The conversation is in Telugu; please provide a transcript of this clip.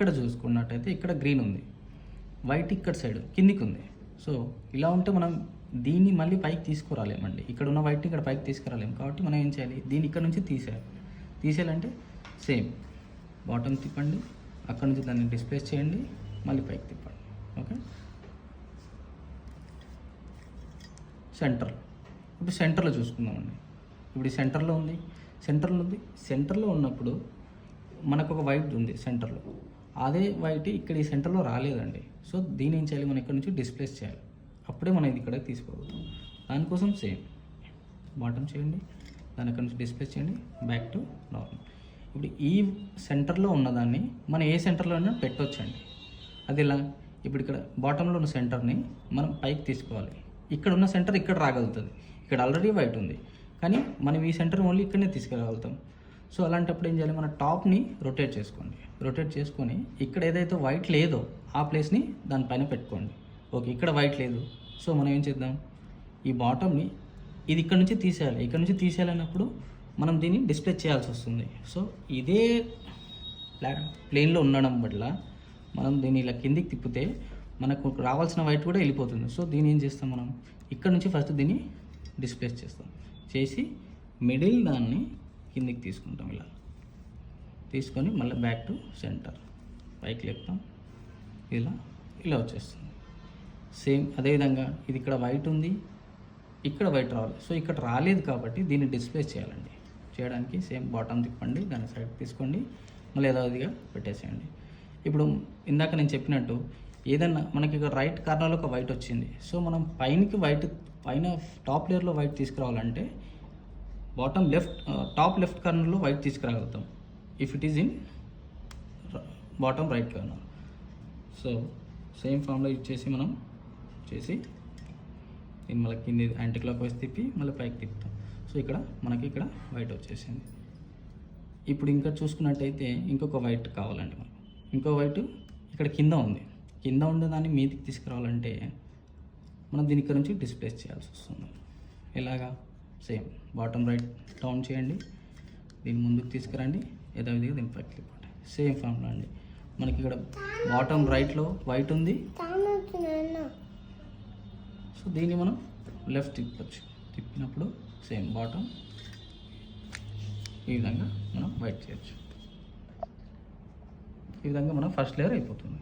ఇక్కడ చూసుకున్నట్టయితే ఇక్కడ గ్రీన్ ఉంది, వైట్ ఇక్కడ సైడ్ కిందికి ఉంది. సో ఇలా ఉంటే మనం దీన్ని మళ్ళీ పైకి తీసుకురాలేమండి. ఇక్కడ ఉన్న వైట్ని ఇక్కడ పైకి తీసుకురాలేము. కాబట్టి మనం ఏం చేయాలి, దీన్ని ఇక్కడ నుంచి తీసేయాలంటే సేమ్ బాటమ్ తిప్పండి, అక్కడ నుంచి దాన్ని డిస్ప్లేస్ చేయండి, మళ్ళీ పైకి తిప్పండి. ఓకే, ఇప్పుడు సెంటర్లో చూసుకుందామండి. ఇప్పుడు ఈ సెంటర్లో ఉంది, సెంటర్లో ఉన్నప్పుడు మనకు ఒక వైట్ ఉంది సెంటర్లో. అదే వైట్ ఇక్కడ ఈ సెంటర్లో రాలేదండి. సో దీని ఏం చేయాలి, మనం ఇక్కడ నుంచి డిస్ప్లేస్ చేయాలి. అప్పుడే మనం ఇది ఇక్కడ తీసుకోగలుగుతాం. దానికోసం సేమ్ బాటమ్ చేయండి, దాని అక్కడ నుంచి డిస్ప్లేస్ చేయండి, బ్యాక్ టు నార్మల్. ఇప్పుడు ఈ సెంటర్లో ఉన్నదాన్ని మనం ఏ సెంటర్లో అయినా పెట్టవచ్చండి. అది ఇలా, ఇప్పుడు ఇక్కడ బాటంలో ఉన్న సెంటర్ని మనం పైకి తీసుకోవాలి. ఇక్కడ ఉన్న సెంటర్ ఇక్కడ రాగలుగుతుంది. ఇక్కడ ఆల్రెడీ వైట్ ఉంది, కానీ మనం ఈ సెంటర్ ఓన్లీ ఇక్కడనే తీసుకురాగలుగుతాం. సో అలాంటప్పుడు ఏం చేయాలి, మన టాప్ని రొటేట్ చేసుకొని ఇక్కడ ఏదైతే వైట్ లేదో ఆ ప్లేస్ని దానిపైన పెట్టుకోండి. ఓకే, ఇక్కడ వైట్ లేదు. సో మనం ఏం చేద్దాం, ఈ బాటమ్ని ఇది ఇక్కడ నుంచి తీసేయాలన్నప్పుడు మనం దీన్ని డిస్ప్లే చేయాల్సి వస్తుంది. సో ఇదే ప్లేన్లో ఉండడం వల్ల మనం దీన్ని ఇలా కిందికి తిప్పితే మనకు రావాల్సిన వైట్ కూడా వెళ్ళిపోతుంది. సో దీన్ని ఏం చేస్తాం, మనం ఇక్కడ నుంచి ఫస్ట్ దీన్ని డిస్ప్లేస్ చేసి మిడిల్ దాన్ని కిందికి తీసుకుంటాం. ఇలా తీసుకొని మళ్ళీ బ్యాక్ టు సెంటర్ పైకి లేపుతాం. ఇలా వచ్చేస్తుంది. సేమ్ అదేవిధంగా ఇది ఇక్కడ వైట్ ఉంది, ఇక్కడ వైట్ రావాలి. సో ఇక్కడ రాలేదు కాబట్టి దీన్ని డిస్ప్లేస్ చేయాలండి. చేయడానికి సేమ్ బాటమ్ తిప్పండి, దాన్ని సైడ్ తీసుకోండి, మళ్ళీ యథావిధిగా పెట్టేసేయండి. ఇప్పుడు ఇందాక నేను చెప్పినట్టు ఏదన్నా మనకి ఇక్కడ రైట్ కార్నర్లో ఒక వైట్ వచ్చింది. సో మనం పైన టాప్ లేయర్లో వైట్ తీసుకురావాలంటే టాప్ లెఫ్ట్ కార్నర్లో వైట్ తీసుకురాగలుగుతాం if it is in bottom right corner. So same ఫామ్లో ఇచ్చేసి మనం దీన్ని మళ్ళీ కింది యాంటీ క్లాక్ వైస్ తిప్పి మళ్ళీ పైకి తిప్పుతాం. సో మనకి ఇక్కడ వైట్ వచ్చేసింది. ఇప్పుడు ఇంకా చూసుకున్నట్టయితే ఇంకొక వైట్ కావాలండి మనకు. ఇంకో వైట్ ఇక్కడ కింద ఉండే దాన్ని మీదికి తీసుకురావాలంటే మనం దీని ఇక్కడ నుంచి డిస్ప్లేస్ చేయాల్సి వస్తుంది. ఎలాగా, సేమ్ బాటమ్ రైట్ డౌన్ చేయండి, దీన్ని ముందుకు తీసుకురండి, యథావిధిగా దీన్ని పైకి తిప్పండి. సేమ్ ఫామ్లో అండి. మనకి ఇక్కడ బాటమ్ రైట్లో వైట్ ఉంది. సో దీన్ని మనం లెఫ్ట్ తిప్పినప్పుడు సేమ్ బాటమ్ ఈ విధంగా మనం వైట్ చేయొచ్చు. ఈ విధంగా మనం ఫస్ట్ లేయర్ అయిపోతుంది.